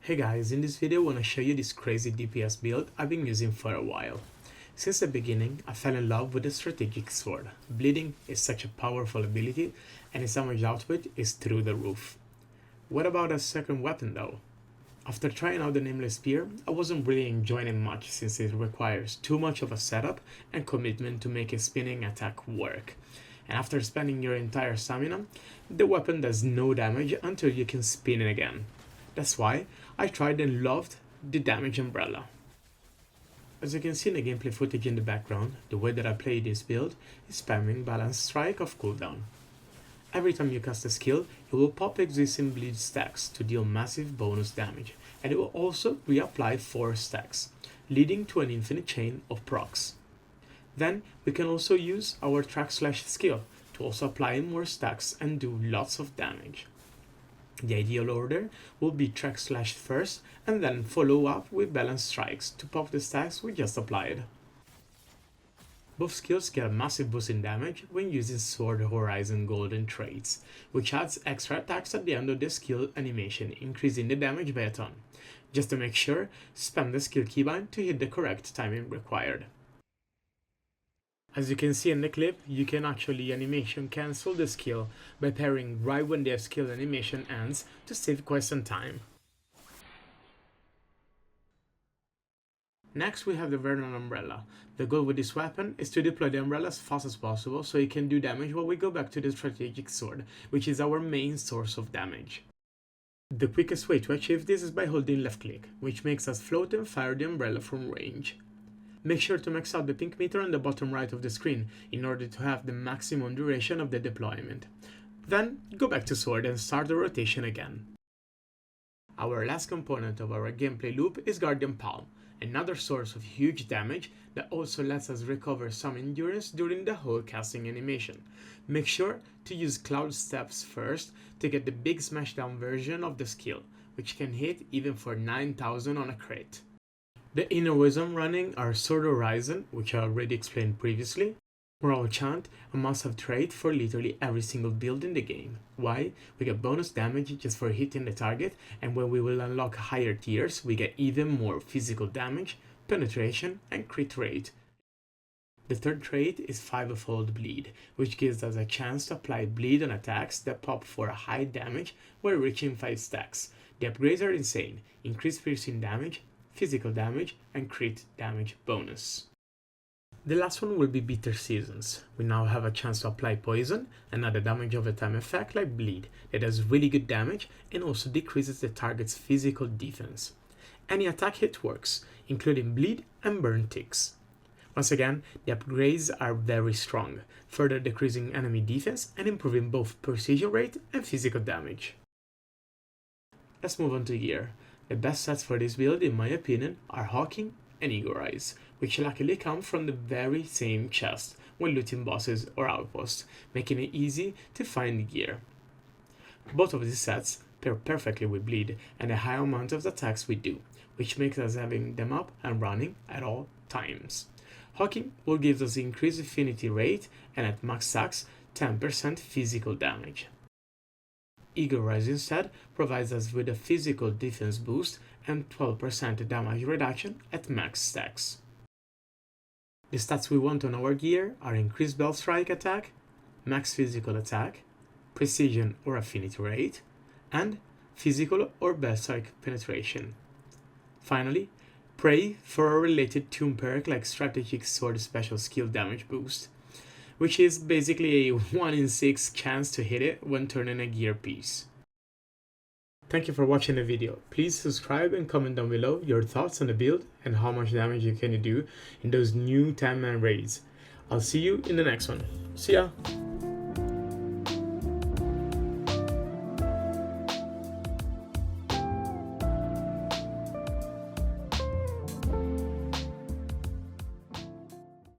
Hey guys, in this video I want to show you this crazy DPS build I've been using for a while. Since the beginning, I fell in love with the strategic sword. Bleeding is such a powerful ability and its damage output is through the roof. What about a second weapon though? After trying out the Nameless Spear, I wasn't really enjoying it much since it requires too much of a setup and commitment to make a spinning attack work. And after spending your entire stamina, the weapon does no damage until you can spin it again. That's why I tried and loved the damage umbrella. As you can see in the gameplay footage in the background, the way that I play this build is spamming balanced strike of cooldown. Every time you cast a skill, it will pop existing bleed stacks to deal massive bonus damage, and it will also reapply 4 stacks, leading to an infinite chain of procs. Then we can also use our track slash skill to also apply more stacks and do lots of damage. The ideal order will be track slash first and then follow up with balanced strikes to pop the stacks we just applied. Both skills get a massive boost in damage when using Sword Horizon Golden traits, which adds extra attacks at the end of the skill animation, increasing the damage by a ton. Just to make sure, spam the skill keybind to hit the correct timing required. As you can see in the clip, you can actually animation cancel the skill by pairing right when the skill animation ends to save quite some time. Next we have the Vernon Umbrella. The goal with this weapon is to deploy the umbrella as fast as possible so it can do damage while we go back to the strategic sword, which is our main source of damage. The quickest way to achieve this is by holding left click, which makes us float and fire the umbrella from range. Make sure to max out the pink meter on the bottom right of the screen in order to have the maximum duration of the deployment. Then go back to sword and start the rotation again. Our last component of our gameplay loop is Guardian Palm, another source of huge damage that also lets us recover some endurance during the whole casting animation. Make sure to use Cloud Steps first to get the big smashdown version of the skill, which can hit even for 9000 on a crit. The inner wisdom running are Sword Horizon, which I already explained previously, Moral Chant, a must-have trait for literally every single build in the game. Why? We get bonus damage just for hitting the target, and when we will unlock higher tiers, we get even more physical damage, penetration, and crit rate. The third trait is Fivefold Bleed, which gives us a chance to apply bleed on attacks that pop for a high damage while reaching 5 stacks. The upgrades are insane: increased piercing damage, physical damage, and crit damage bonus. The last one will be Bitter Seasons. We now have a chance to apply poison, another damage over time effect like bleed that does really good damage and also decreases the target's physical defense. Any attack hit works, including bleed and burn ticks. Once again, the upgrades are very strong, further decreasing enemy defense and improving both precision rate and physical damage. Let's move on to gear. The best sets for this build, in my opinion, are Hawking and Eagle Eyes, which luckily come from the very same chest when looting bosses or outposts, making it easy to find gear. Both of these sets pair perfectly with bleed and the high amount of attacks we do, which makes us having them up and running at all times. Hawking will give us increased affinity rate and at max stacks 10% physical damage. Eagle Rise instead provides us with a physical defense boost and 12% damage reduction at max stacks. The stats we want on our gear are increased belt strike attack, max physical attack, precision or affinity rate, and physical or belt strike penetration. Finally, pray for a related tune perk like strategic sword special skill damage boost, which is basically a 1 in 6 chance to hit it when turning a gear piece. Thank you for watching the video. Please subscribe and comment down below your thoughts on the build and how much damage you can do in those new 10-man raids. I'll see you in the next one. See ya!